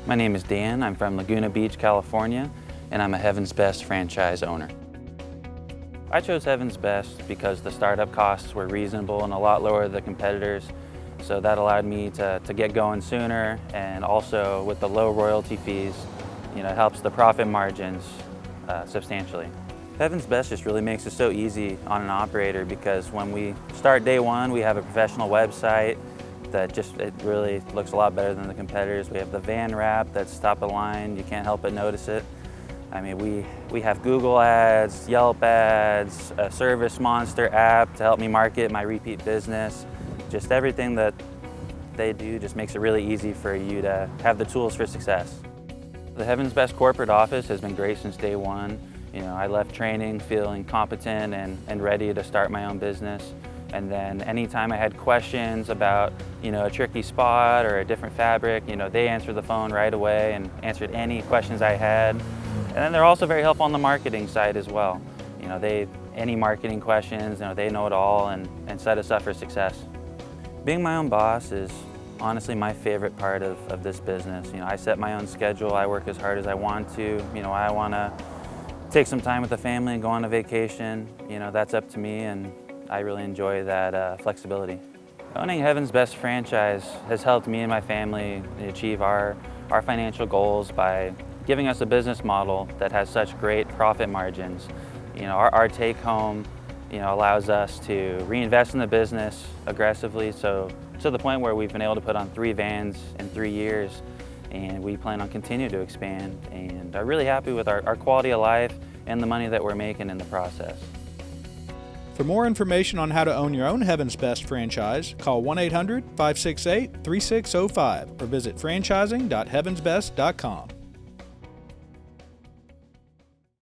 My name is Dan. I'm from Laguna Beach, California, and I'm a Heaven's Best franchise owner. I chose Heaven's Best because the startup costs were reasonable and a lot lower than the competitors, so that allowed me to get going sooner, and also with the low royalty fees, it helps the profit margins substantially. Heaven's Best just really makes it so easy on an operator because when we start day one, we have a professional website that it really looks a lot better than the competitors. We have the van wrap that's top of the line. You can't help but notice it. I mean, we have Google ads, Yelp ads, a Service Monster app to help me market my repeat business. Just everything that they do just makes it really easy for you to have the tools for success. The Heaven's Best corporate office has been great since day one. I left training feeling competent and ready to start my own business. And then anytime I had questions about, a tricky spot or a different fabric, they answered the phone right away and answered any questions I had. And then they're also very helpful on the marketing side as well. Any marketing questions, they know it all and set us up for success. Being my own boss is honestly my favorite part of this business. I set my own schedule. I work as hard as I want to. I want to take some time with the family and go on a vacation. That's up to me, and I really enjoy that flexibility. Owning Heaven's Best franchise has helped me and my family achieve our financial goals by giving us a business model that has such great profit margins. Our take home allows us to reinvest in the business aggressively, so to the point where we've been able to put on 3 vans in 3 years, and we plan on continuing to expand, and are really happy with our quality of life and the money that we're making in the process. For more information on how to own your own Heaven's Best franchise, call 1-800-568-3605 or visit franchising.heavensbest.com.